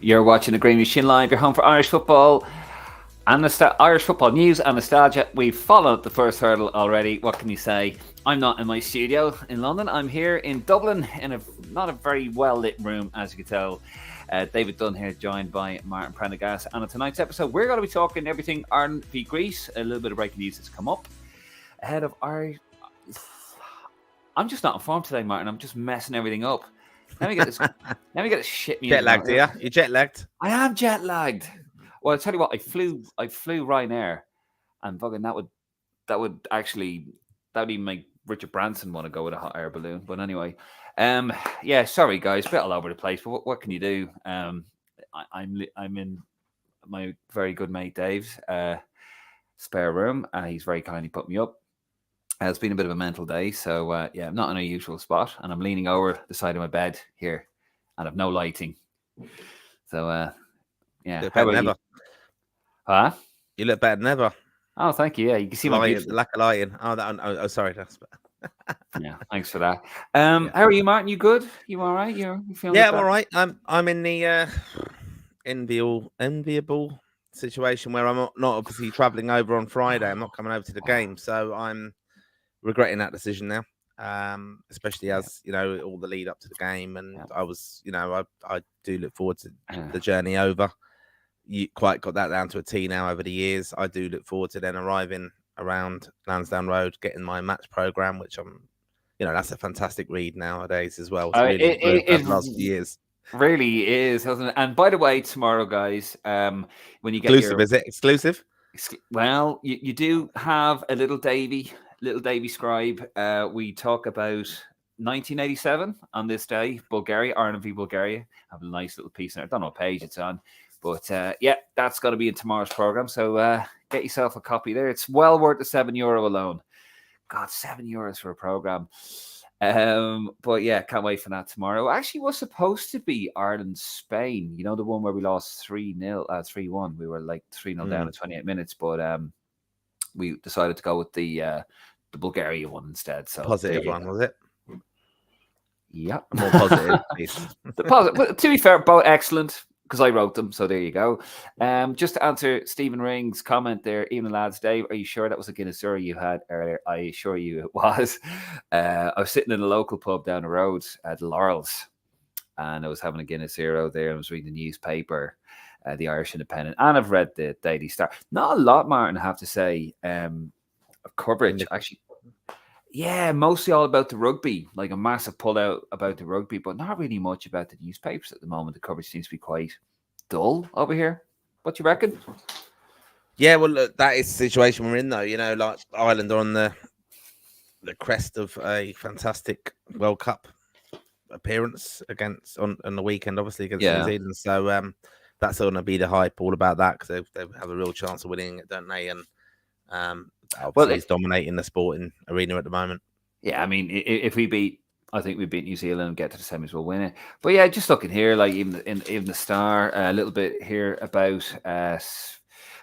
You're watching the Green Machine Live, your home for Irish football and Irish football news and nostalgia. We've followed the first hurdle already. What can you say? I'm not in my studio in London. I'm here in Dublin in not a very well lit room, as you can tell. David Dunn here, joined by Martin Prendergast. And on tonight's episode, we're going to be talking everything Ireland v Greece. A little bit of breaking news that's come up ahead of Irish. I'm just not informed today, Martin. I'm just messing everything up. Let me get this. Let me get this shit music. Jet lagged, yeah? You're jet lagged. I am jet lagged. Well, I'll tell you what. I flew Ryanair, and fucking that would even make Richard Branson want to go with a hot air balloon. But anyway, yeah. Sorry, guys, a bit all over the place. But what can you do? I'm in my very good mate Dave's spare room. He's very kindly put me up. It's been a bit of a mental day, so yeah, I'm not in a usual spot, and I'm leaning over the side of my bed here, and I've no lighting. So, yeah. How about you? Huh? You look better than ever. Oh, thank you. Yeah, you can see my lack of lighting. Oh, sorry. That's yeah, thanks for that. How are you, Martin? You good? You all right? You feeling? Yeah, I'm all right. I'm in the enviable situation where I'm not obviously travelling over on Friday. I'm not coming over to the game, so I'm regretting that decision now, especially as all the lead up to the game, and I was, I do look forward to the journey over. You quite got that down to a T now over the years. I do look forward to then arriving around Lansdowne Road, getting my match program, which I'm, that's a fantastic read nowadays as well. It's last few years. Really is, hasn't it? And by the way, tomorrow, guys, when you get exclusive, is it exclusive? Well, you do have a little Davy scribe. We talk about 1987 on this day, Ireland v Bulgaria. Have a nice little piece in there. I don't know what page it's on, but yeah, that's got to be in tomorrow's program. So get yourself a copy there. It's well worth the €7 alone. God, €7 for a program. But yeah, can't wait for that tomorrow. Actually, was supposed to be Ireland-Spain. The one where we lost 3-1. We were like 3-0 down at 28 minutes, but we decided to go with the Bulgaria one instead. So positive one, was it? Yeah, more positive. The positive. Well, to be fair, both excellent because I wrote them. So there you go. Just to answer Stephen Ring's comment there, evening lads, Dave, are you sure that was a Guinness Zero you had earlier? I assure you it was. I was sitting in a local pub down the road at Laurel's, and I was having a Guinness Zero there. I was reading the newspaper, the Irish Independent, and I've read the Daily Star. Not a lot, Martin, I have to say, coverage actually. Yeah, mostly all about the rugby, like a massive pullout about the rugby, but not really much about the newspapers at the moment. The coverage seems to be quite dull over here. What do you reckon? Yeah, well, look, that is the situation we're in, though. Like Ireland are on the crest of a fantastic World Cup appearance on the weekend, obviously against New Zealand. So that's going to be the hype all about that because they have a real chance of winning it, don't they? And obviously, he's dominating the sporting arena at the moment. Yeah, I mean, if we beat, I think we beat New Zealand and get to the semis, we'll win it. But yeah, just looking here, like even the Star, a little bit here about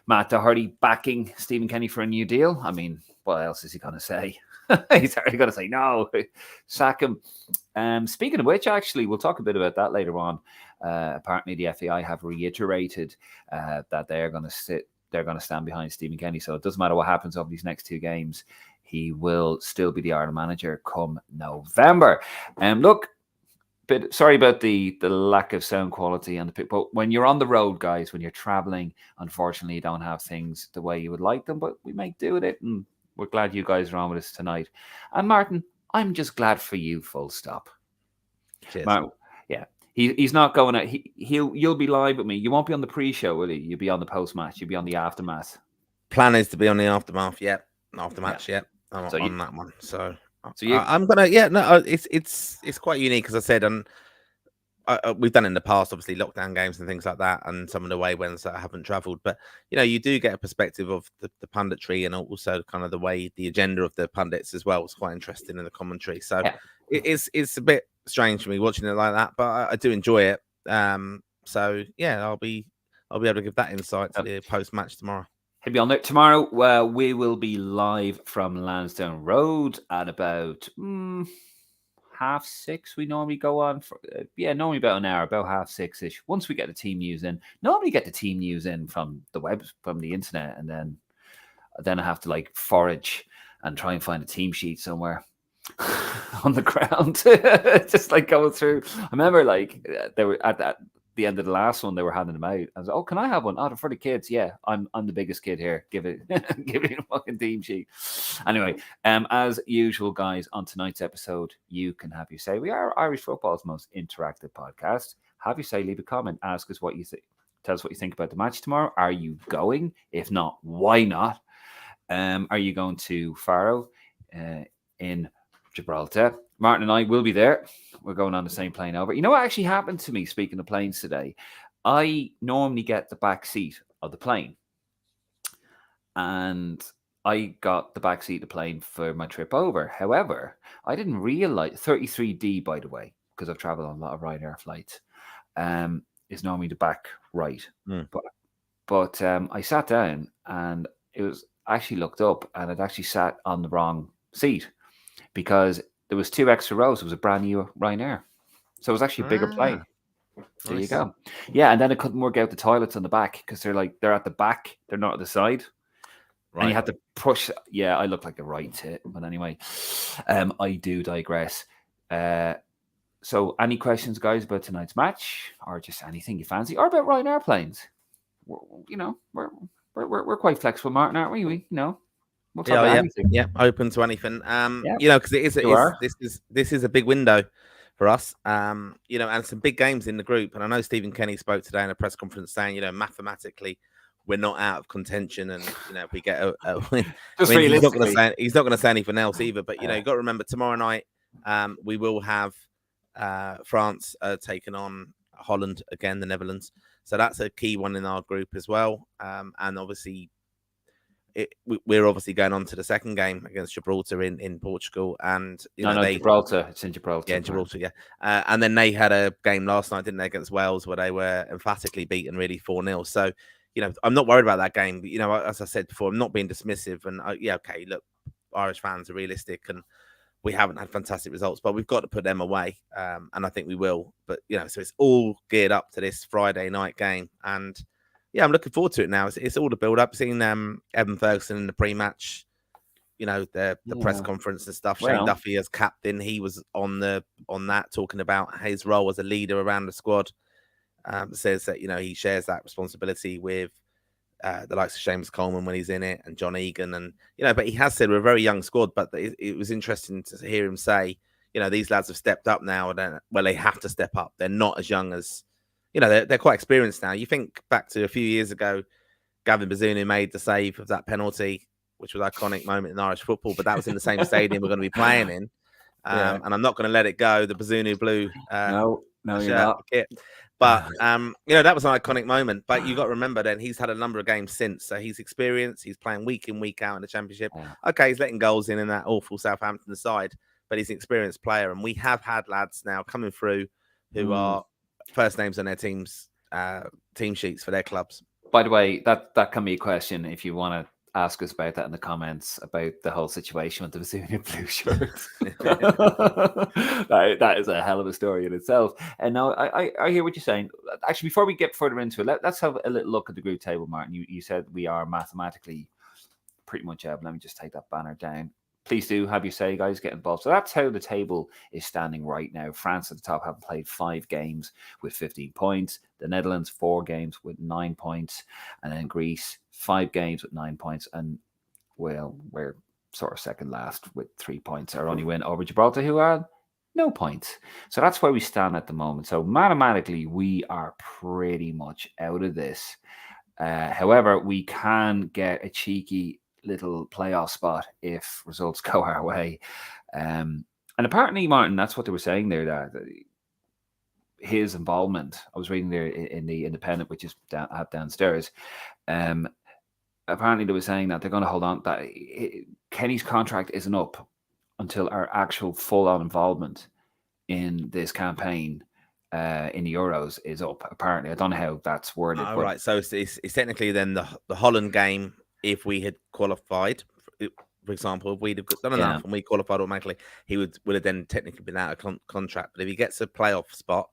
Matt Doherty backing Stephen Kenny for a new deal. I mean, what else is he going to say? He's already going to say no, sack him. Speaking of which, actually, we'll talk a bit about that later on. Apparently, the FAI have reiterated that they're going to stand behind Stephen Kenny. So it doesn't matter what happens over these next two games. He will still be the Ireland manager come November. Look, sorry about the lack of sound quality and but when you're on the road, guys, when you're traveling, unfortunately, you don't have things the way you would like them, but we make do with it, and we're glad you guys are on with us tonight. And Martin, I'm just glad for you, full stop. Cheers. Martin, yeah. He's not going out. You'll be live with me. You won't be on the pre-show, will you? You'll be on the post-match. You'll be on the aftermath. Plan is to be on the aftermath. Yeah, aftermatch. Yeah, I'm on that one. So I'm gonna. Yeah, no, it's quite unique, as I said, and we've done in the past, obviously lockdown games and things like that, and some of the away ones that haven't travelled. But you do get a perspective of the punditry and also kind of the way the agenda of the pundits as well. It's quite interesting in the commentary. So it's a bit strange for me watching it like that, but I do enjoy it. So yeah, I'll be able to give that insight to the post match tomorrow. He'll be on there tomorrow. We will be live from Lansdowne Road at about 6:30. We normally go on for normally about an hour, about 6:30ish. Once we get the team news in, normally get the team news in from the internet, and then I have to like forage and try and find a team sheet somewhere on the ground, just like going through. I remember like they were at the end of the last one, they were handing them out. I was like, "Oh, can I have one? Oh, for the kids, yeah. I'm the biggest kid here. Give it a fucking team sheet." Anyway, as usual, guys, on tonight's episode, you can have your say. We are Irish football's most interactive podcast. Have your say. Leave a comment. Ask us what you think. Tell us what you think about the match tomorrow. Are you going? If not, why not? Are you going to Faro in Gibraltar? Martin and I will be there. We're going on the same plane over. You know what actually happened to me, speaking of planes today? I normally get the back seat of the plane. And I got the back seat of the plane for my trip over. However, I didn't realize 33D, by the way, because I've traveled on a lot of Ryanair flights, is normally the back right. But I sat down and it was actually looked up and it actually sat on the wrong seat because there was 2 extra rows. It was a brand new Ryanair. So it was actually a bigger plane. There you go. Yeah, and then I couldn't work out the toilets on the back because they're at the back. They're not at the side. Right. And you had to push. Yeah, I look like a right tit. But anyway, I do digress. So any questions, guys, about tonight's match or just anything you fancy or about Ryanair planes? We're quite flexible, Martin, aren't we? We'll talk about anything. Yeah, open to anything. Because this is a big window for us. And some big games in the group. And I know Stephen Kenny spoke today in a press conference saying, mathematically we're not out of contention, and if we get a win, he's not going to say anything else either. But you've got to remember tomorrow night we will have France taking on Holland again, the Netherlands. So that's a key one in our group as well. And obviously, we're obviously going on to the second game against Gibraltar in Portugal. And Gibraltar. It's in Gibraltar. Yeah, Gibraltar. Yeah, and then they had a game last night, didn't they, against Wales, where they were emphatically beaten, really 4-0. So I'm not worried about that game. But, as I said before, I'm not being dismissive. And okay, look, Irish fans are realistic and we haven't had fantastic results, but we've got to put them away, and I think we will. But so it's all geared up to this Friday night game, and I'm looking forward to it now. It's all the build up. Seeing Evan Ferguson in the pre-match, the press conference and stuff. Shane Duffy as captain, he was on that talking about his role as a leader around the squad. Says that he shares that responsibility with the likes of Seamus Coleman when he's in it, and John Egan, and but he has said we're a very young squad. But it was interesting to hear him say, these lads have stepped up now, and they have to step up. They're not as young as, they're quite experienced now. You think back to a few years ago, Gavin Bazunu made the save of that penalty, which was an iconic moment in Irish football. But that was in the same stadium we're going to be playing in, and I'm not going to let it go. The Bazunu blue, no, you're not. But that was an iconic moment. But you got to remember, then he's had a number of games since, so he's experienced. He's playing week in, week out in the Championship. Okay, he's letting goals in that awful Southampton side, but he's an experienced player. And we have had lads now coming through who are first names on their team sheets for their clubs. By the way, that can be a question if you want to ask us about that in the comments about the whole situation with the Bazunu blue shirts. that is a hell of a story in itself. And now I hear what you're saying. Actually, before we get further into it, let's have a little look at the group table, Martin. You said we are mathematically pretty much out. Let me just take that banner down. Please do have your say, guys. Get involved. So that's how the table is standing right now. France at the top have played 5 games with 15 points. The Netherlands 4 games with 9 points, and then Greece 5 games with 9 points. And well, we're sort of second last with 3 points. Our only win over Gibraltar, who are no points. So that's where we stand at the moment. So mathematically, we are pretty much out of this. However, we can get a cheeky little playoff spot if results go our way. And apparently, Martin, that's what they were saying there, that his involvement, I was reading there in the Independent, which is downstairs, apparently they were saying that they're going to hold on, that Kenny's contract isn't up until our actual full-on involvement in this campaign in the Euros is up, apparently. I don't know how that's worded. Right, so it's technically then the Holland game, if we had qualified, for example, if we'd have done enough and we qualified automatically, he would have then technically been out of contract. But if he gets a playoff spot,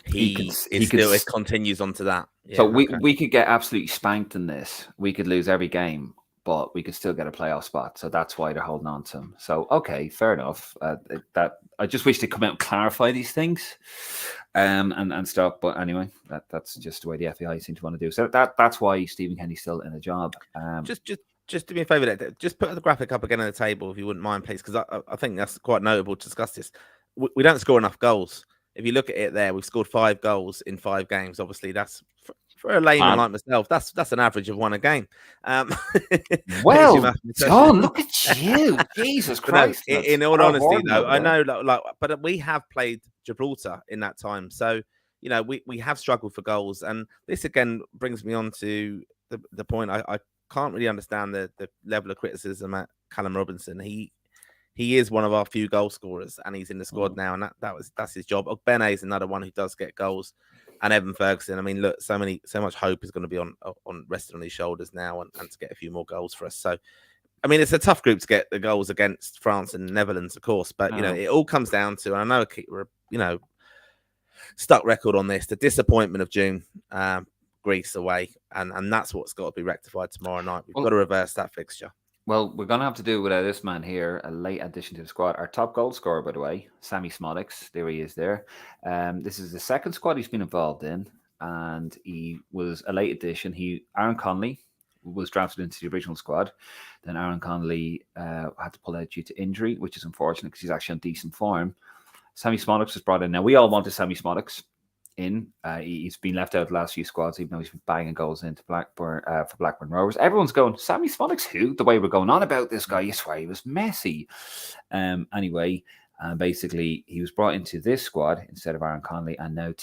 it continues on to that. Yeah, so we could get absolutely spanked in this. We could lose every game, but we could still get a playoff spot. So that's why they're holding on to him. So, okay, fair enough. That I just wish they'd come out and clarify these things and stuff. But anyway, that's just the way the FAI seem to want to do. So that's why Stephen Kenny's still in a job. Just do me a favour, just put the graphic up again on the table if you wouldn't mind, please, because I think that's quite notable to discuss this. We don't score enough goals. If you look at it there, we've scored 5 goals in 5 games. Obviously, that's for a layman like myself. That's an average of 1 a game. Well, John, look at you, Jesus Christ! No, in all honesty, though, I know, but we have played Gibraltar in that time, so we have struggled for goals, and this again brings me on to the point. I can't really understand the level of criticism at Callum Robinson. He is one of our few goal scorers, and he's in the squad now, and that's his job. Ogbene is another one who does get goals, and Evan Ferguson. I mean, look, so much hope is going to be on rested on his shoulders now, and to get a few more goals for us. So, I mean, it's a tough group to get the goals against France and Netherlands, of course, but it all comes down to, and I know we're stuck record on this, the disappointment of June, Greece away, and that's what's got to be rectified tomorrow night. We've got to reverse that fixture. Well, we're going to have to do without this man here, a late addition to the squad. Our top goal scorer, by the way, Sammy Smolix. There he is there. This is the second squad he's been involved in, and he was a late addition. Aaron Connolly was drafted into the original squad. Then Aaron Connolly had to pull out due to injury, which is unfortunate because he's actually on decent form. Sammy Smolix was brought in. Now, we all wanted Sammy Smolix in. He's been left out of the last few squads, even though he's been banging goals into Blackburn for Blackburn Rovers. Everyone's going, Sammy Smolix, who? The way we're going on about this guy, you swear he was messy. Anyway, basically, he was brought into this squad instead of Aaron Connolly, and now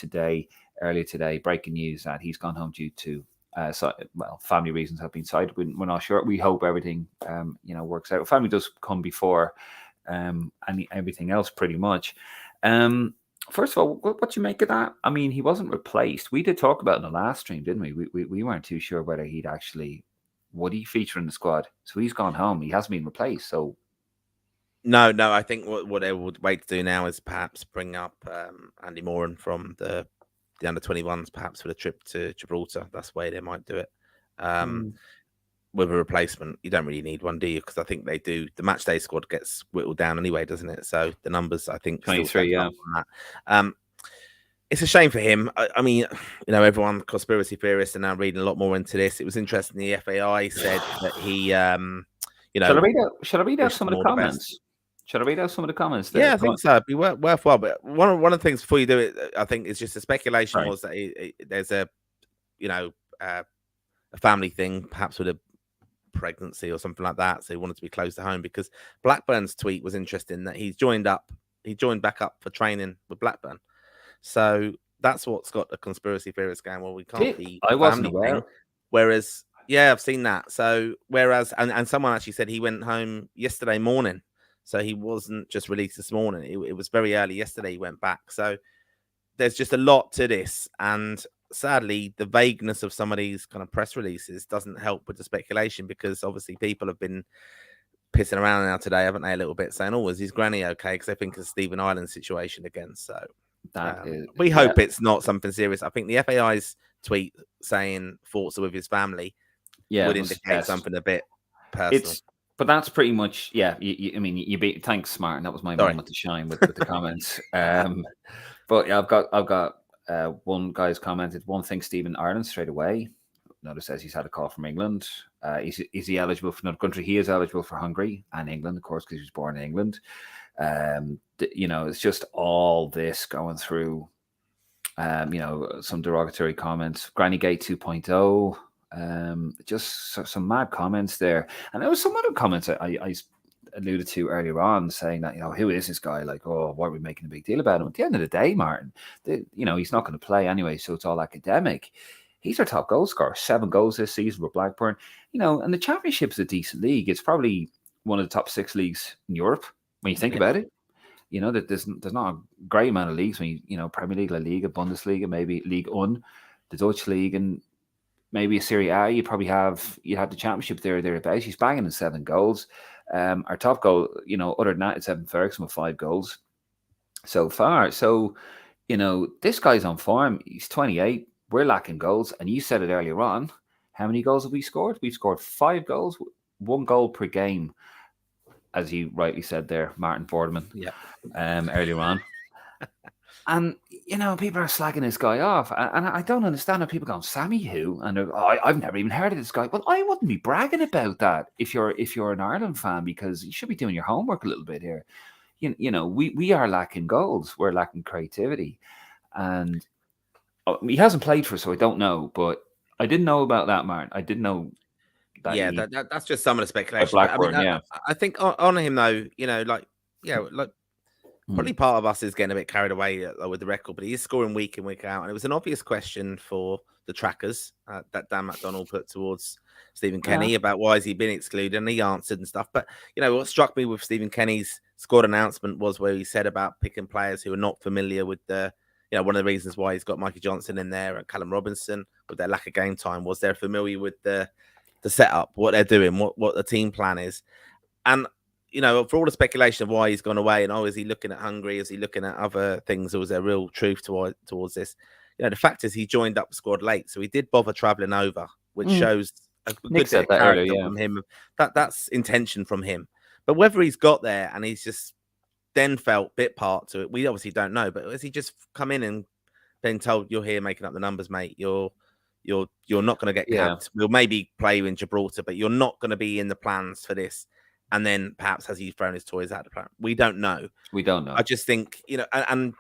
earlier today, breaking news that he's gone home due to family reasons have been cited. We're not sure. We hope everything works out. Family does come before everything else, pretty much. First of all, what do you make of that? I mean, he wasn't replaced. We did talk about it in the last stream, didn't we? We weren't too sure whether would he feature in the squad. So he's gone home. He hasn't been replaced. So no. I think what they would wait to do now is perhaps bring up Andy Moran from the under-21s, perhaps for the trip to Gibraltar. That's the way they might do it. With a replacement, you don't really need one, do you? Because I think they do. The match day squad gets whittled down anyway, doesn't it? So the numbers, I think, 23. Yeah. It's a shame for him. I mean, everyone, conspiracy theorists, are now reading a lot more into this. It was interesting. The FAI said that he, Should I read out some of the comments? Should I read out some of the comments? There? Yeah, I think so. It'd be worthwhile. But one of the things before you do it, I think, is just a speculation was that there's a family thing, perhaps with a pregnancy or something like that, so he wanted to be close to home, because Blackburn's tweet was interesting that he joined back up for training with Blackburn. So that's what's got the conspiracy theorists going, well, we can't be I wasn't aware. Whereas I've seen that. So and someone actually said he went home yesterday morning, so he wasn't just released this morning. It was very early yesterday he went back. So there's just a lot to this, and sadly, the vagueness of some of these kind of press releases doesn't help with the speculation, because obviously people have been pissing around now today, haven't they, a little bit, saying, oh, is his granny okay? Because they think it's a Stephen Ireland situation again. So we hope it's not something serious. I think the FAI's tweet saying thoughts are with his family would indicate something a bit personal. But that's pretty much, thanks, Martin. That was my moment to shine with the comments. But yeah, I've got one guy's commented, one thing, Stephen Ireland straight away. Another says he's had a call from England. Is he eligible for another country? He is eligible for Hungary and England, of course, because he was born in England. It's just all this going through, some derogatory comments. Grannygate 2.0, just some mad comments there. And there was some other comments I alluded to earlier on, saying that, who is this guy? Like, oh, why are we making a big deal about him? At the end of the day, Martin, he's not going to play anyway, so it's all academic. He's our top goal scorer, 7 goals this season with Blackburn. And the Championship's a decent league. It's probably one of the top 6 leagues in Europe when you think about it. That there's not a great amount of leagues when Premier League, La Liga, Bundesliga, maybe Ligue 1, the Dutch league, and maybe a Serie A, you had the Championship thereabouts. He's banging in 7 goals. Our top goal, other than that, it's Evan Ferguson with 5 goals so far. So, this guy's on form. He's 28. We're lacking goals. And you said it earlier on. How many goals have we scored? We've scored 5 goals, 1 goal per game, as you rightly said there, Martin Boardman. Yeah. Earlier on. And, people are slagging this guy off. And I don't understand how people go, Sammy who? And I've never even heard of this guy. Well, I wouldn't be bragging about that if you're an Ireland fan, because you should be doing your homework a little bit here. We are lacking goals. We're lacking creativity. And he hasn't played for us, so I don't know. But I didn't know about that, Martin. I didn't know that. Yeah, that's just some of the speculation. I think on him, though, probably part of us is getting a bit carried away with the record, but he is scoring week in, week out. And it was an obvious question for the trackers that Dan McDonnell put towards Stephen Kenny about why has he been excluded, and he answered and stuff. But, what struck me with Stephen Kenny's squad announcement was where he said about picking players who are not familiar with one of the reasons why he's got Mikey Johnson in there and Callum Robinson with their lack of game time was they're familiar with the setup, what they're doing, what the team plan is. And, for all the speculation of why he's gone away and, is he looking at Hungary? Is he looking at other things? Or was there real truth towards this? The fact is he joined up the squad late. So he did bother travelling over, which shows a good bit of character from him. That's intention from him. But whether he's got there and he's just then felt bit part to it, we obviously don't know. But has he just come in and been told, you're here making up the numbers, mate? You're not going to get capped. We'll maybe play you in Gibraltar, but you're not going to be in the plans for this. And then perhaps has he thrown his toys out of the plan? We don't know. I just think, and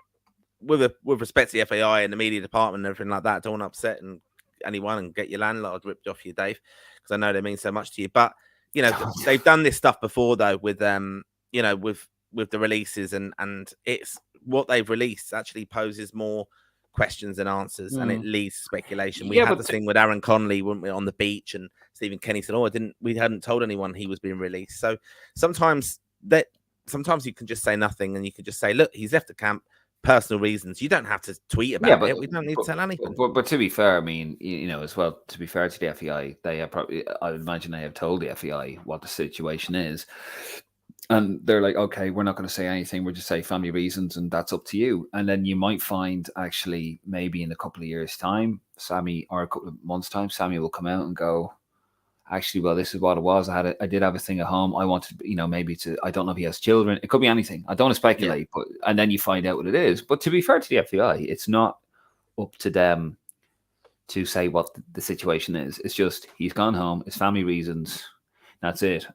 with respect to the FAI and the media department and everything like that, I don't want to upset anyone and get your landlord ripped off you, Dave, because I know they mean so much to you. But, they've done this stuff before, though, with with the releases, and it's what they've released actually poses more questions and answers, and it leads to speculation. We had this thing with Aaron Connolly, weren't we, on the beach, and Stephen Kenny said, we hadn't told anyone he was being released. So sometimes you can just say nothing, and you can just say, look, he's left the camp, personal reasons. You don't have to tweet about it. We don't need to tell anything. But to be fair, I mean, as well, to be fair to the FEI, they have I would imagine they have told the FEI what the situation is. And they're like, okay, we're not going to say anything. We'll just say family reasons, and that's up to you. And then you might find, actually, maybe in a couple of years' time, Sammy, or a couple of months' time, Sammy will come out and go, actually, well, this is what it was. I did have a thing at home. I wanted, maybe I don't know if he has children. It could be anything. I don't want to speculate, and then you find out what it is. But to be fair to the FEI, it's not up to them to say what the situation is. It's just, he's gone home. It's family reasons. That's it.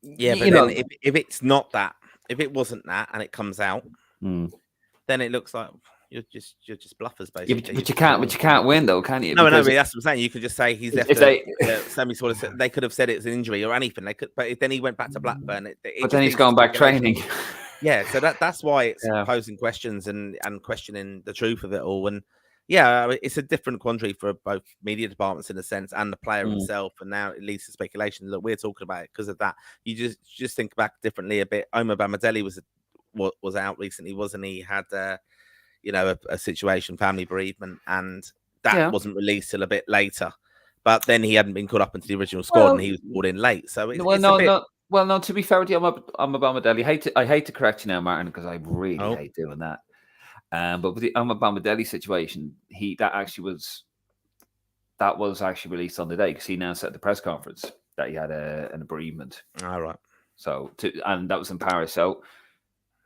Yeah, but then if it's not that, if it wasn't that, and it comes out, then it looks like you're just bluffers, basically. But you can't win, though, can you? No, that's what I'm saying. You could just say he's left. Sammy sort of said, they could have said it's an injury or anything. They could, but then he went back to Blackburn. But then he's gone back training. Yeah, so that's why it's posing questions and questioning the truth of it all. And yeah, it's a different quandary for both media departments in a sense, and the player himself. And now it leads to speculation. Look, we're talking about it because of that. You just think back differently a bit. Omar Bamadeli was out recently, wasn't he? Had a situation, family bereavement, and that wasn't released till a bit later. But then he hadn't been caught up into the original squad, and he was brought in late. So no. To be fair with you, I'm a Bamadeli. I hate to correct you now, Martin, because I really hate doing that. But with the Bamadeli situation, that was actually released on the day, because he announced at the press conference that he had a bereavement. All right. So and that was in Paris. So,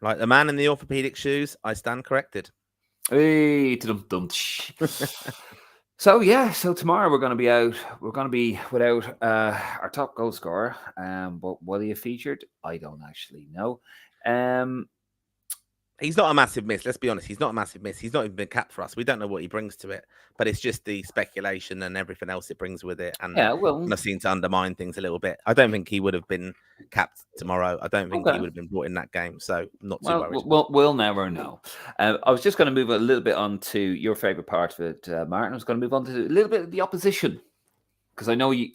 like the man in the orthopedic shoes, I stand corrected. Hey, So tomorrow we're going to be out. We're going to be without our top goal scorer. But what he featured, I don't actually know. He's not a massive miss. Let's be honest. He's not a massive miss. He's not even been capped for us. We don't know what he brings to it, but it's just the speculation and everything else it brings with it. And I've seen to undermine things a little bit. I don't think he would have been capped tomorrow. I don't think he would have been brought in that game. So not too worried. We'll never know. I was just going to move a little bit on to your favorite part of it, Martin. I was going to move on to a little bit of the opposition. Because I know, you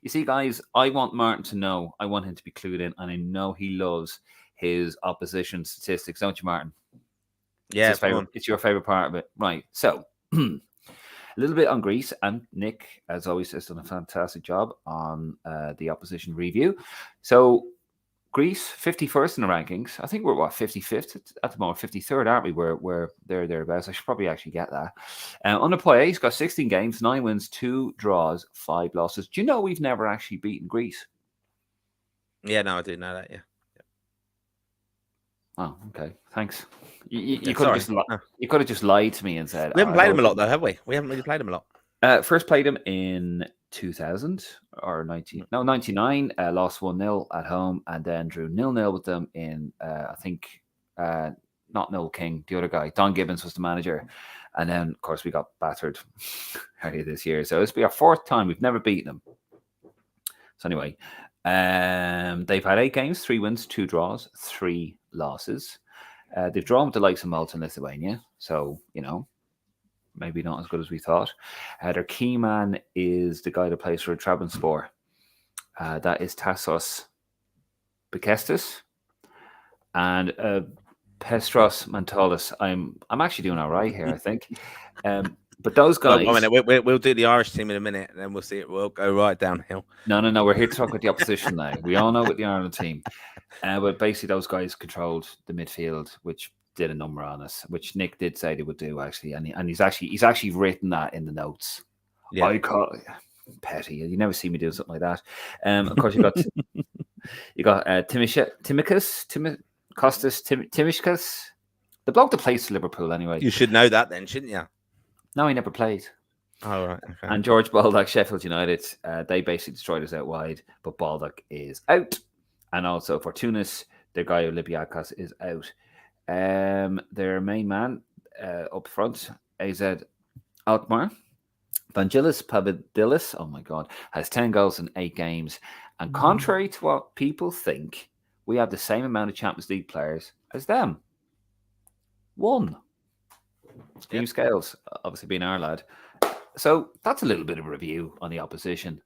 see, guys, I want Martin to know. I want him to be clued in. And I know he loves his opposition statistics, don't you, Martin? Yeah, it's your favorite part of it. Right. So A little bit on Greece, and Nick, as always, has done a fantastic job on the opposition review. So Greece, 51st in the rankings. I think we're 55th at the moment, 53rd, aren't we? We're thereabouts. I should probably actually get that. Under play, he's got 16 games, 9 wins, 2 draws, 5 losses. Do you know we've never actually beaten Greece? Yeah, no, I do know that. Yeah. Oh, okay. Thanks. You could have just lied to me and said we haven't played them a lot, though, have we? We haven't really played them a lot. First played them in 2000 or 99. Lost 1-0 at home, and then drew 0-0 with them in I think not Noel King, the other guy. Don Gibbons was the manager, and then of course we got battered earlier this year. So it's be our 4th time. We've never beaten them. So anyway, they've had 8 games, 3 wins, 2 draws, 3 losses. They've drawn with the likes of Malta and Lithuania, so maybe not as good as we thought. Their key man is the guy that plays for Trabzonspor. That is Tassos Bekestis and Petros Mantolis. I'm actually doing all right here, I think. But those guys. Well, a minute, we'll do the Irish team in a minute, and then we'll see it. We'll go right downhill. No. We're here to talk about the opposition now. We all know about the Ireland team. But basically, those guys controlled the midfield, which did a number on us, which Nick did say they would do actually, and he's actually written that in the notes. Yeah. I call it petty. You never see me do something like that. Of course, you got Timicus, the bloke that plays for Liverpool anyway. You should know that then, shouldn't you? No, he never played. Oh, right. Okay. And George Baldock, Sheffield United, they basically destroyed us out wide, but Baldock is out. And also for Tunis, their guy Olympiakos is out. Their main man up front, AZ Alkmaar, Vangelis Papadidis, oh my God, has 10 goals in 8 games. And contrary to what people think, we have the same amount of Champions League players as them. 1. Steve Scales, obviously being our lad. So that's a little bit of a review on the opposition.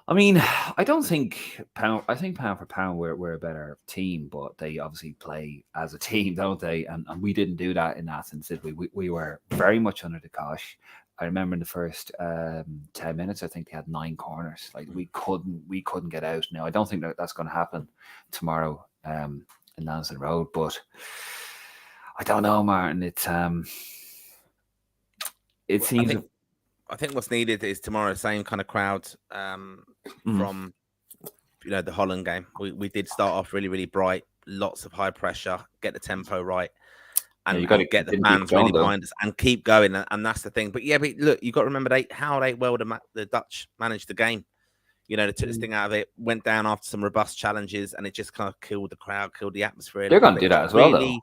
I mean, I don't think pound for pound we're a better team, but they obviously play as a team, don't they? And we didn't do that in Athens, did we? We were very much under the cosh. I remember in the first 10 minutes, I think they had 9 corners. Like we couldn't get out. Now I don't think that's going to happen tomorrow in Lansdowne Road, but I don't know, Martin. It seems. I think what's needed is tomorrow same kind of crowd from the Holland game. We did start off really, really bright, lots of high pressure, get the tempo right, and you got to get the fans really behind us and keep going. And that's the thing. But look, you got to remember how the Dutch managed the game. They took this thing out of it, went down after some robust challenges, and it just kind of killed the crowd, killed the atmosphere. They're going to do that as well, though.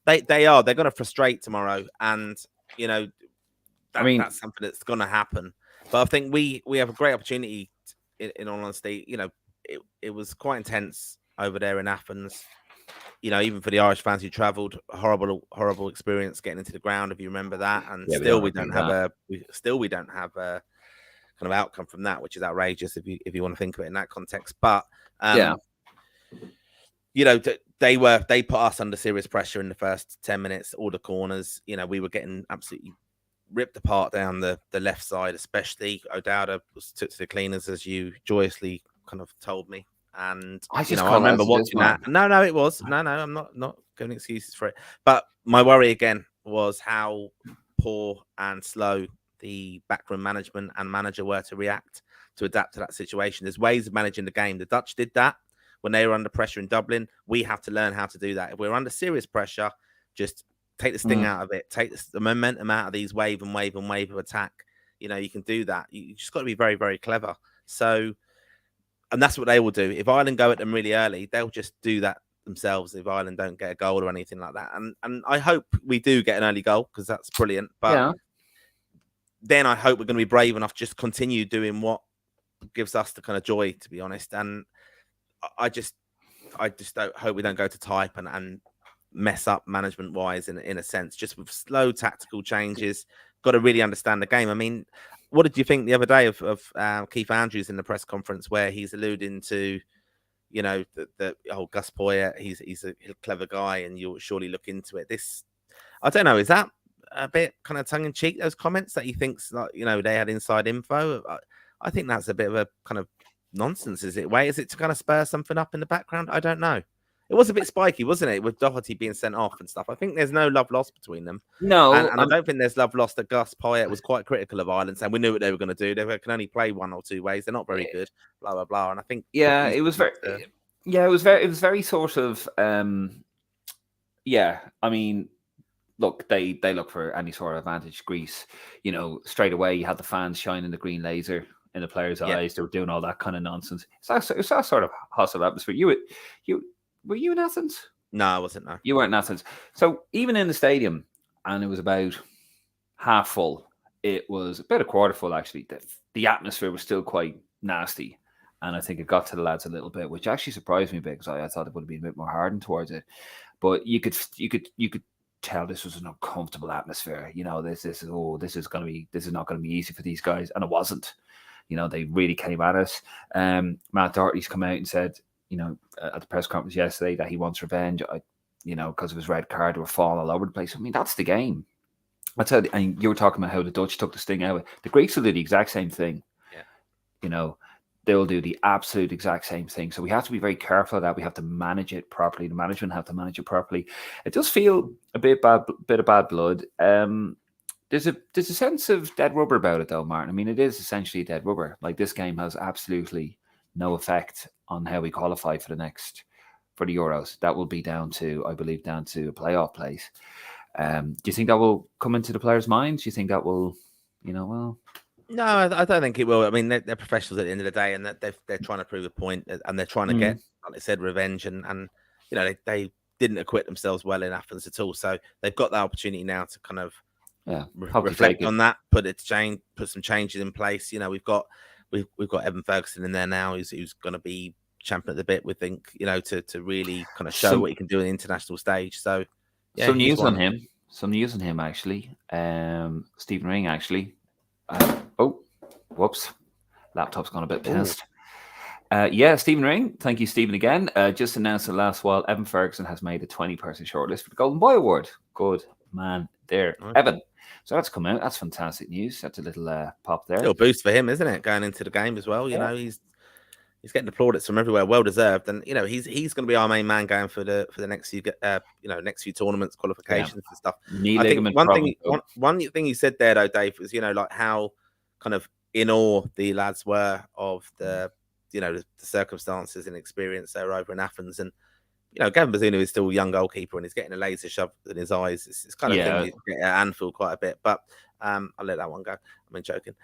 They are. They're going to frustrate tomorrow, and that's something that's going to happen. But I think we have a great opportunity. In all honesty, it was quite intense over there in Athens. Even for the Irish fans who travelled, horrible experience getting into the ground. If you remember that, and we don't have a kind of outcome from that, which is outrageous if you want to think of it in that context. But they put us under serious pressure in the first 10 minutes. All the corners, we were getting absolutely ripped apart down the left side, especially. O'Dowda was took to the cleaners, as you joyously kind of told me. And I remember watching that. No, it was. No, I'm not giving excuses for it. But my worry again was how poor and slow the backroom management and manager were to react, to adapt to that situation. There's ways of managing the game. The Dutch did that when they were under pressure in Dublin. We have to learn how to do that. If we're under serious pressure, just take the sting out of it. Take the momentum out of these wave of attack. You can do that. You just got to be very, very clever. So, and that's what they will do. If Ireland go at them really early, they'll just do that themselves if Ireland don't get a goal or anything like that. And I hope we do get an early goal because that's brilliant. But then I hope we're going to be brave enough to just continue doing what gives us the kind of joy, to be honest. And I just don't hope we don't go to type and mess up management wise in a sense, just with slow tactical changes. Got to really understand the game. I mean, what did you think the other day of Keith Andrews in the press conference where he's alluding to, the whole Gus Poyet, he's a clever guy and you'll surely look into it. I don't know, is that a bit kind of tongue in cheek, those comments that he thinks like, they had inside info. I think that's a bit of a kind of nonsense. Is it to kind of spur something up in the background? I don't know. It was a bit spiky, wasn't it, with Doherty being sent off and stuff. I think there's no love lost between them. No, and I don't think there's love lost that Gus Poyet was quite critical of Ireland, saying we knew what they were going to do. They can only play one or two ways. They're not very good. Blah blah blah. And I think it was very, it was very sort of, I mean, look, they look for any sort of advantage. Greece, straight away you had the fans shining the green laser in the players' eyes. They were doing all that kind of nonsense. It's that sort of hostile atmosphere. Were you in Athens? No, I wasn't. No, you weren't in Athens. So even in the stadium, and it was about half full. It was about a quarter full, actually. The atmosphere was still quite nasty, and I think it got to the lads a little bit, which actually surprised me because I thought it would have been a bit more hardened towards it. But you could tell this was an uncomfortable atmosphere. This is not going to be easy for these guys, and it wasn't. They really came at us. Matt Doherty's come out and said, at the press conference yesterday that he wants revenge. Because of his red card, they were falling all over the place. I mean, that's the game. That's how. And you were talking about how the Dutch took the sting out of it. The Greeks will do the exact same thing. Yeah. They'll do the absolute exact same thing. So we have to be very careful of that. We have to manage it properly. The management have to manage it properly. It does feel a bit of bad blood. There's a sense of dead rubber about it, though, Martin. I mean, it is essentially dead rubber. Like, this game has absolutely no effect on how we qualify for the Euros. That will be down to a playoff place. Do you think that will come into the players' minds? Do you think that will, No, I don't think it will. I mean, they're professionals at the end of the day, and they're trying to prove a point, and they're trying to get, like I said, revenge, and they didn't acquit themselves well in Athens at all. So they've got the opportunity now to kind of reflect on that, put some changes in place. We've got Evan Ferguson in there now, who's going to be champion at the bit. We think, to really kind of show what he can do on the international stage. So. Yeah, Some news on him, actually. Stephen Ring, actually. Whoops. Laptop's gone a bit pissed. Stephen Ring. Thank you, Stephen, again. Just announced the last while, Evan Ferguson has made a 20-person shortlist for the Golden Boy Award. Good man there, Evan. So that's come out. That's fantastic news. That's a little pop there. Little boost for him, isn't it? Going into the game as well. He's getting plaudits from everywhere, well deserved, and he's going to be our main man going for the next few next few tournaments, qualifications and stuff. I think one thing you said there though, Dave, was like how kind of in awe the lads were of the the circumstances and experience they were over in Athens, and Gavin Bazunu is still a young goalkeeper and he's getting a laser shoved in his eyes. It's kind of thing you get at Anfield quite a bit, but I'll let that one go. I'm joking.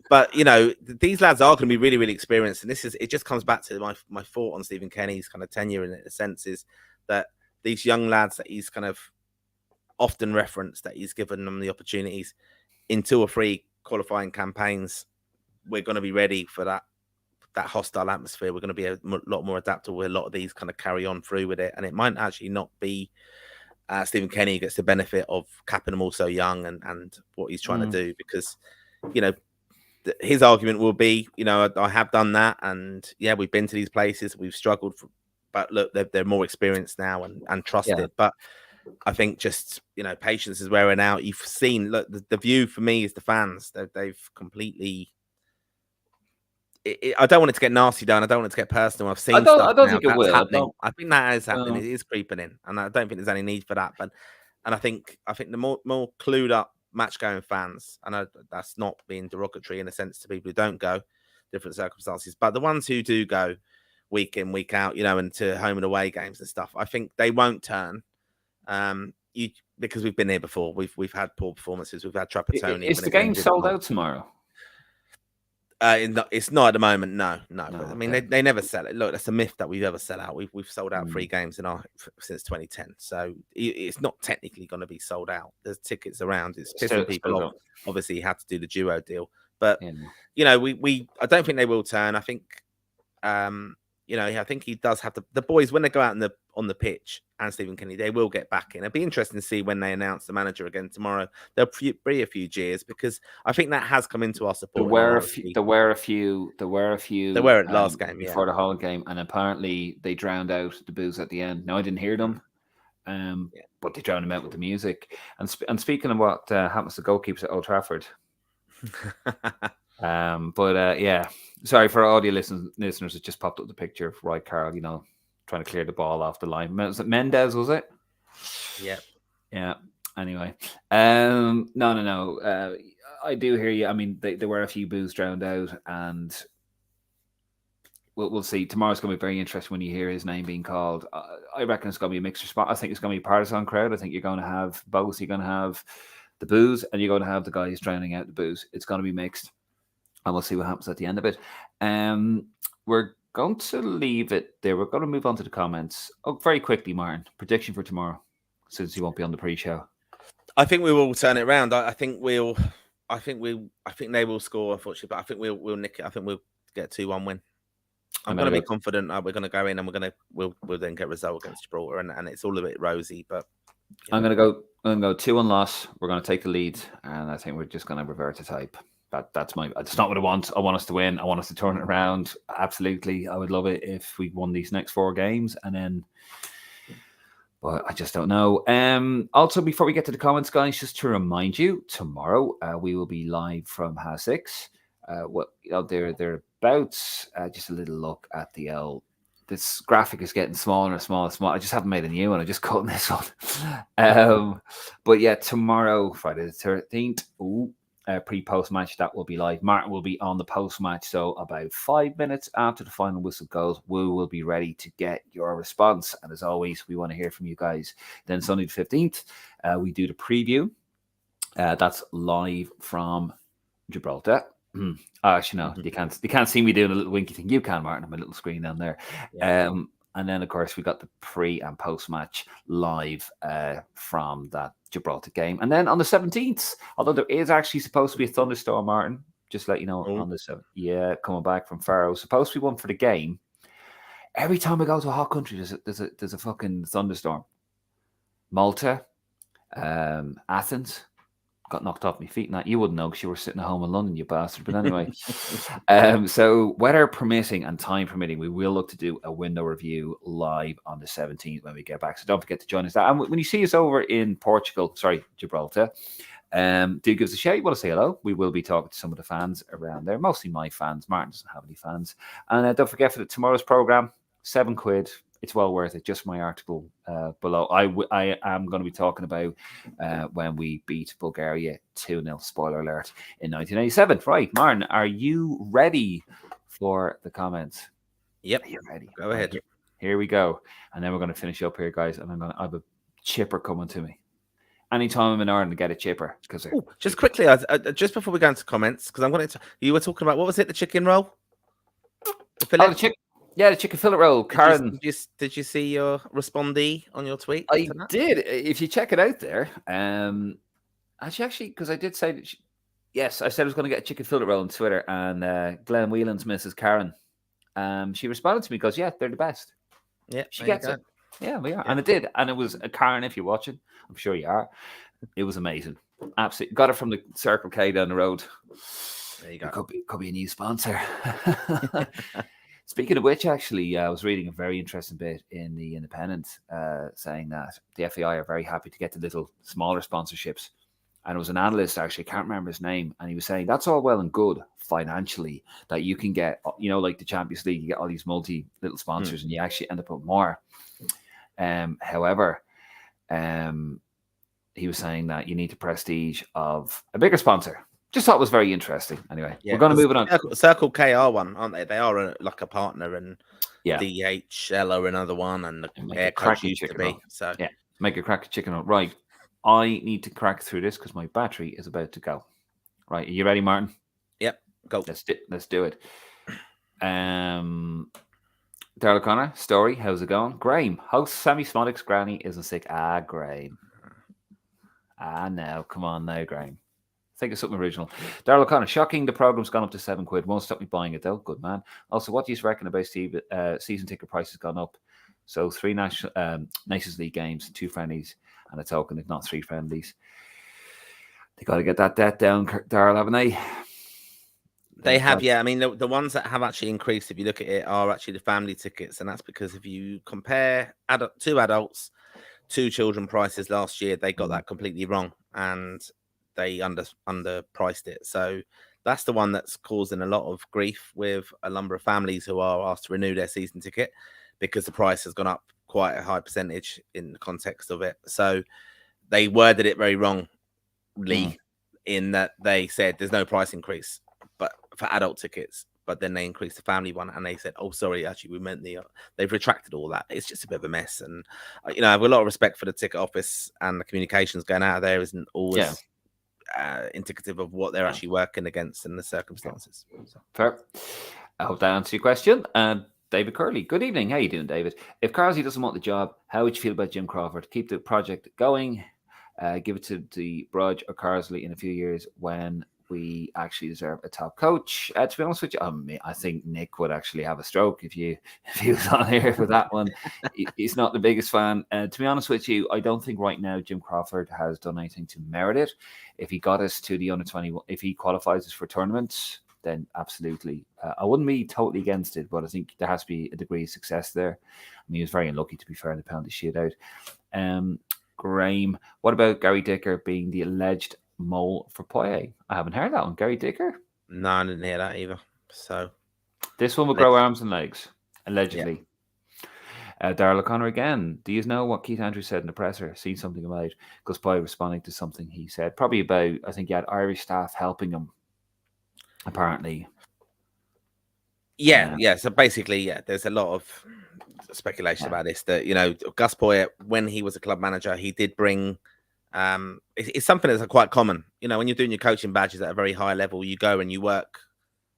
But these lads are going to be really, really experienced, and it just comes back to my thought on Stephen Kenny's kind of tenure in a sense, is that these young lads that he's kind of often referenced, that he's given them the opportunities in 2 or 3 qualifying campaigns. We're going to be ready for that hostile atmosphere. We're going to be a lot more adaptable. A lot of these kind of carry on through with it, and it might actually not be Stephen Kenny gets the benefit of capping them all so young and what he's trying to do, because his argument will be, I have done that, and we've been to these places, we've struggled, but look, they're more experienced now and trusted. But I think just patience is wearing out. You've seen, look, the view for me is the fans. They've completely. I don't want it to get nasty, Dan. I don't want it to get personal. I've seen stuff. I don't think it will. Happening. I think that is happening. It is creeping in, and I don't think there's any need for that. But I think the more clued up match going fans, and that's not being derogatory in a sense to people who don't go, different circumstances, but the ones who do go week in, week out, and to home and away games and stuff, I think they won't turn. Because we've been here before. We've had poor performances. We've had Trapattoni. Is the game sold out tomorrow? It's not at the moment. No. I mean, they never sell it. Look, that's a myth that we've ever sell out. We've sold out 3 games since 2010. So it's not technically going to be sold out. There's tickets around. It's pissing people off. Obviously, he had to do the duo deal, but I don't think they will turn. I think I think he does have the boys when they go out on the pitch, and Stephen Kenny, they will get back in. It'll be interesting to see when they announce the manager again tomorrow. There'll be a few jeers, because I think that has come into our support. There were a few. They were at last game before the whole game, and apparently they drowned out the boos at the end. Now, I didn't hear them. but they drown him out with the music. And speaking of what happens to goalkeepers at Old Trafford, yeah, sorry for audio listeners. It just popped up the picture of Roy Carroll, trying to clear the ball off the line. Was it Mendes? Was it? Yeah. Anyway, no. I do hear you. I mean, there were a few boos drowned out, and we'll see. Tomorrow's going to be very interesting when you hear his name being called. I reckon it's going to be a mixed spot. I think it's going to be a partisan crowd. I think you're going to have both. You're going to have the boos, and you're going to have the guys drowning out the boos. It's going to be mixed, and we'll see what happens at the end of it. We're going to leave it there. We're going to move on to the comments. Oh, very quickly, Martin. Prediction for tomorrow, since you won't be on the pre-show. I think we will turn it around. I think they will score, unfortunately, but I think we'll nick it. I think we'll get a 2-1 win. I'm going to be confident. We're going to go in and we'll then get a result against Gibraltar, and it's all a bit rosy. But I'm going to go 2-1 loss. We're going to take the lead, and I think we're just going to revert to type. That's not what I want. I want us to win. I want us to turn it around. Absolutely, I would love it if we won these next 4 games, and then. But I just don't know. Also, before we get to the comments, guys, just to remind you, tomorrow we will be live from 6:30. Thereabouts. Just a little look at this graphic is getting smaller and smaller. I just haven't made a new one. I'm just cutting this one. But yeah, tomorrow, Friday the 13th. Pre-post match that will be live. Martin will be on the post match, so about 5 minutes after the final whistle goes, we will be ready to get your response. And as always, we want to hear from you guys. Then Sunday the 15th, we do the preview. That's live from Gibraltar. Actually, no, you can't see me doing a little winky thing. You can, Martin, on my little screen down there. Yeah. And then, of course, we got the pre and post match live from that Gibraltar game. And then on the 17th, although there is actually supposed to be a thunderstorm, Martin, just to let you know, on the 7th. Yeah, coming back from Faro. Supposed to be one for the game. Every time I go to a hot country, there's a fucking thunderstorm. Malta, Athens. Got knocked off my feet. Now you wouldn't know because you were sitting at home in London, you bastard. But anyway, so weather permitting and time permitting, we will look to do a window review live on the 17th when we get back. So don't forget to join us. And when you see us over in Gibraltar, do give us a shout. You want to say hello? We will be talking to some of the fans around there, mostly my fans. Martin doesn't have any fans. And don't forget for tomorrow's program, £7. It's well worth it. Just my article below. I am going to be talking about when we beat Bulgaria 2-0, spoiler alert, in 1987. Right, Martin, are you ready for the comments? Yep. Are you ready? Go ahead. Here we go. And then we're going to finish up here, guys. And I have a chipper coming to me. Anytime I'm in Ireland to get a chipper. Just quickly, just before we go into comments, because I'm going to... You were talking about, what was it, the chicken roll? The chicken. Yeah, the chicken fillet roll. Karen. Did you see your respondee on your tweet? I did. If you check it out there. Actually, because I did say that yes, I said I was going to get a chicken fillet roll on Twitter, and Glenn Whelan's Mrs. Karen. She responded to me, goes, yeah, they're the best. Yeah, she gets it. Yeah, we are. Yeah. And it did. And it was Karen, if you're watching, I'm sure you are. It was amazing. Absolutely. Got it from the Circle K down the road. There you go. Could be a new sponsor. Speaking of which, actually, I was reading a very interesting bit in the Independent saying that the FAI are very happy to get the little smaller sponsorships. And it was an analyst, actually, I can't remember his name, and he was saying that's all well and good financially that you can get, like the Champions League, you get all these little sponsors and you actually end up with more. However, he was saying that you need the prestige of a bigger sponsor. Just thought it was very interesting. Anyway, we're going to move it on. Circle K are one, aren't they? They are like a partner, and DHL are another one, and the Air Coach used to be. So yeah, make a crack chicken roll. Right, I need to crack through this because my battery is about to go. Right, are you ready, Martin? Yep, go. Let's do it. Darrell O'Connor, story, how's it going? Graham, host Sammy Smoddick's granny isn't sick. Graham. No, come on now, Graham. Think of something original. Darrell O'Connor, shocking. The program's gone up to £7. Won't stop me buying it though. Good man. Also, what do you reckon about season ticket prices gone up? So 3 Nations League games, 2 friendlies, and a token, if not 3 friendlies. They got to get that debt down, Darrell, haven't they? They have, yeah. I mean, the ones that have actually increased, if you look at it, are actually the family tickets, and that's because if you compare 2 adults 2 children prices last year. They got that completely wrong, and they underpriced it. So that's the one that's causing a lot of grief with a number of families who are asked to renew their season ticket because the price has gone up quite a high percentage in the context of it. So they worded it very wrongly in that they said there's no price increase, but for adult tickets. But then they increased the family one, and they said, "Oh, sorry, actually, we meant the." They've retracted all that. It's just a bit of a mess, and I have a lot of respect for the ticket office, and the communications going out of there isn't always indicative of what they're actually working against in the circumstances. So. Fair. I hope that answers your question. David Curley, good evening. How you doing, David? If Carsley doesn't want the job, how would you feel about Jim Crawford? Keep the project going. Give it to the Brudge or Carsley in a few years when we actually deserve a top coach. To be honest with you, I think Nick would actually have a stroke if he was on here for that one. He's not the biggest fan. To be honest with you, I don't think right now Jim Crawford has done anything to merit it. If he got us to the under-21, if he qualifies us for tournaments, then absolutely. I wouldn't be totally against it, but I think there has to be a degree of success there. He was very unlucky, to be fair, in the penalty shootout. Graham, what about Gary Dicker being the alleged mole for Poirier? I haven't heard that one. Gary Dicker? No, I didn't hear that either. So this one will grow arms and legs, allegedly. Yeah. Darrell O'Connor again. Do you know what Keith Andrews said in the presser? Seen something about Gus Poirier responding to something he said. Probably about, I think he had Irish staff helping him, apparently. Yeah. So basically, there's a lot of speculation about this. That Gus Poirier, when he was a club manager, he did bring. It's something that's quite common. When you're doing your coaching badges at a very high level, you go and you work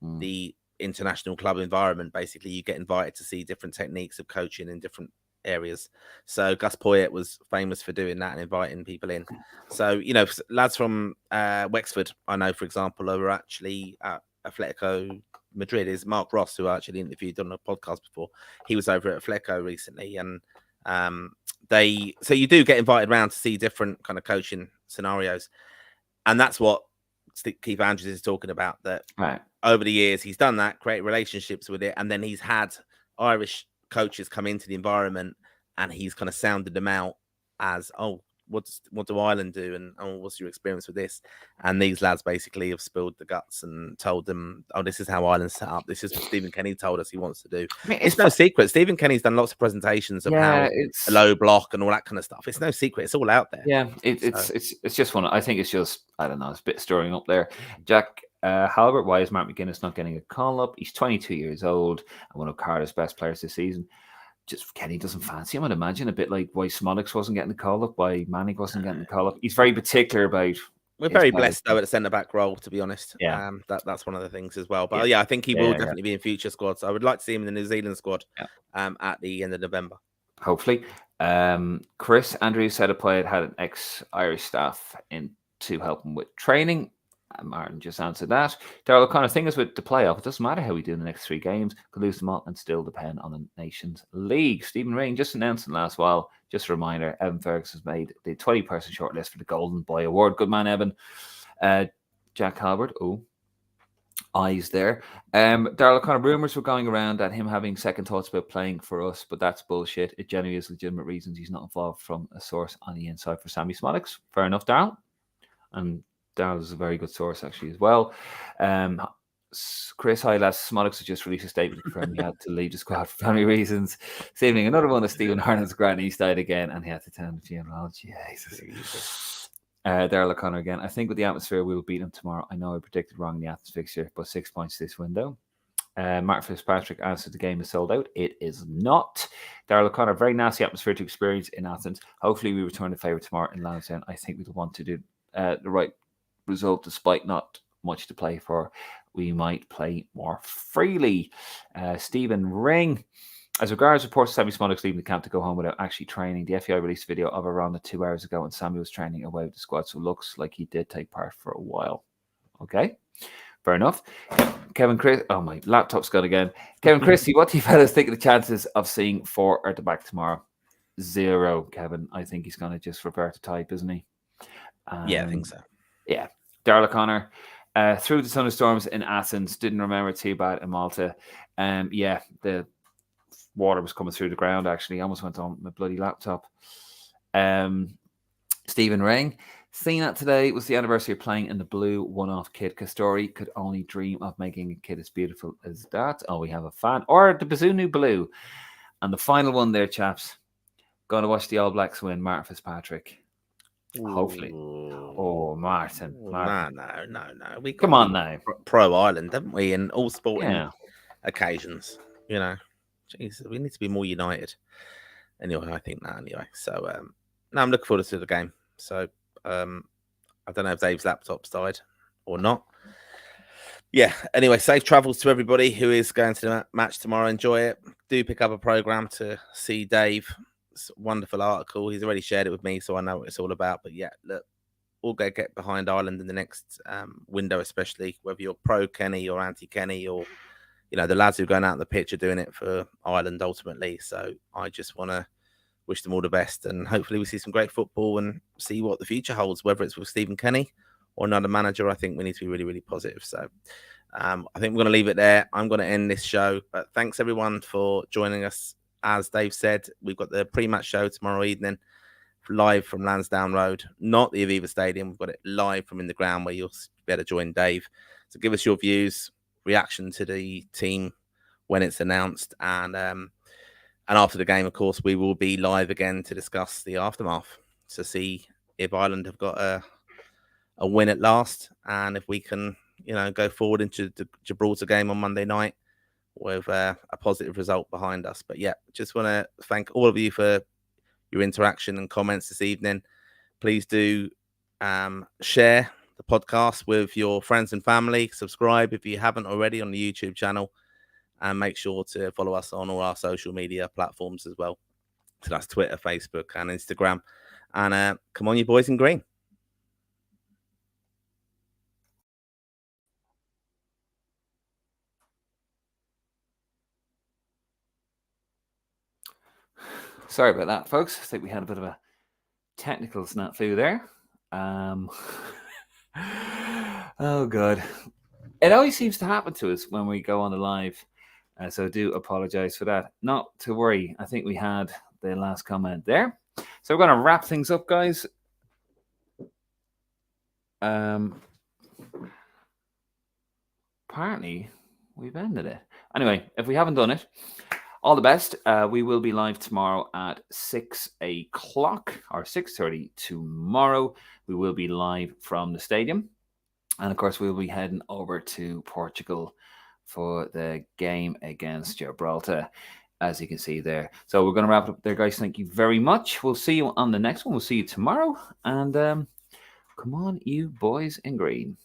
the international club environment. Basically, you get invited to see different techniques of coaching in different areas. So Gus Poirier was famous for doing that and inviting people in. So lads from Wexford, I know, for example, who were actually at Atletico Madrid, is Mark Ross, who I actually interviewed on a podcast before. He was over at Atletico recently, and so you do get invited around to see different kind of coaching scenarios, and that's what Keith Andrews is talking about. That over the years he's done that, create relationships with it, and then he's had Irish coaches come into the environment, and he's kind of sounded them out as, what do Ireland do, and what's your experience with this? And these lads basically have spilled the guts and told them, this is how Ireland's set up. This is what Stephen Kenny told us he wants to do. It's no secret. Stephen Kenny's done lots of presentations of how it's a low block and all that kind of stuff. It's no secret. It's all out there. Yeah, it's just one. I think it's just, I don't know, it's a bit stirring up there. Jack Halbert, why is Mark McGuinness not getting a call up? He's 22 years old and one of Cardiff's best players this season. Just Kenny doesn't fancy him, I'd imagine. A bit like why Smolix wasn't getting the call up, why Manning wasn't getting the call up. He's very particular about. We're very blessed though at the centre back role, to be honest. Yeah, that's one of the things as well. But I think he will definitely be in future squads. I would like to see him in the New Zealand squad at the end of November. Hopefully. Chris Andrews said a player had an ex-Irish staff in to help him with training. Martin just answered that. Darrell O'Connor, thing is with the playoff, it doesn't matter how we do in the next 3 games. Could lose them all and still depend on the Nations League. Stephen Ring just announced in the last while. Just a reminder, Evan Ferguson has made the 20-person shortlist for the Golden Boy Award. Good man, Evan. Jack Halbert. Eyes there. Darrell O'Connor, rumours were going around at him having second thoughts about playing for us, but that's bullshit. It genuinely is legitimate reasons he's not involved from a source on the inside for Sammy Smolix. Fair enough, Darrell. And Darrell is a very good source, actually, as well. Chris Highlas, Smolix has just released a statement confirming he had to leave the squad for family reasons. This evening, another one of Stephen Harlan's Grand East died again, and he had to attend the funeral. Jesus. Darrell O'Connor again. I think with the atmosphere, we will beat them tomorrow. I know I predicted wrong in the Athens fixture, but 6 points this window. Mark Fitzpatrick answered the game is sold out. It is not. Darrell O'Connor, very nasty atmosphere to experience in Athens. Hopefully, we return the favour tomorrow in Lansdowne. I think we'll want to do the right result despite not much to play for. We might play more freely. Stephen Ring. As regards reports of Sammy Smolix leaving the camp to go home without actually training, the FAI released a video of around 2 hours ago and Sammy was training away with the squad, so it looks like he did take part for a while. Okay, fair enough. Kevin Chris, my laptop's gone again. Kevin Christie, what do you fellas think of the chances of seeing 4 at the back tomorrow? 0, Kevin. I think he's going to just revert to type, isn't he? Yeah, I think so. Yeah. Darrell O'Connor, through the thunderstorms in Athens, didn't remember too bad in Malta. The water was coming through the ground, actually. I almost went on my bloody laptop. Stephen Ring. Seeing that today was the anniversary of playing in the blue one-off kit. Castori could only dream of making a kit as beautiful as that. Oh, we have a fan. Or the Bazunu Blue. And the final one there, chaps. Going to watch the All Blacks win. Martin Fitzpatrick. Hopefully. Oh, Martin. No. We Come on now. Pro Ireland, haven't we? In all sporting occasions. You know, jeez, we need to be more united. Anyway, I think that anyway. So, no, I'm looking forward to the game. So, I don't know if Dave's laptop's died or not. Yeah. Anyway, safe travels to everybody who is going to the match tomorrow. Enjoy it. Do pick up a program to see Dave. It's a wonderful article. He's already shared it with me, so I know what it's all about. But yeah, look, we'll get behind Ireland in the next window, especially whether you're pro Kenny or anti Kenny, or the lads who are going out on the pitch are doing it for Ireland ultimately. So I just want to wish them all the best, and hopefully we see some great football and see what the future holds, whether it's with Stephen Kenny or another manager. I think we need to be really, really positive. So I think we're going to leave it there. I'm going to end this show, but thanks everyone for joining us. As Dave said, we've got the pre-match show tomorrow evening, live from Lansdowne Road, not the Aviva Stadium. We've got it live from in the ground where you'll be able to join Dave. So give us your views, reaction to the team when it's announced, and after the game, of course, we will be live again to discuss the aftermath, to see if Ireland have got a win at last, and if we can, go forward into the Gibraltar game on Monday night with a positive result behind us. But yeah, just want to thank all of you for your interaction and comments this evening. Please do share the podcast with your friends and family. Subscribe if you haven't already on the YouTube channel. And make sure to follow us on all our social media platforms as well. So that's Twitter, Facebook, and Instagram. And come on, you boys in green. Sorry about that, folks. I think we had a bit of a technical snafu there. Oh, God. It always seems to happen to us when we go on the live. So I do apologize for that. Not to worry. I think we had the last comment there. So we're going to wrap things up, guys. Apparently, we've ended it. Anyway, if we haven't done it, all the best. We will be live tomorrow at 6 o'clock or 6:30 tomorrow. We will be live from the stadium. And, of course, we'll be heading over to Portugal for the game against Gibraltar, as you can see there. So we're going to wrap it up there, guys. Thank you very much. We'll see you on the next one. We'll see you tomorrow. And come on, you boys in green.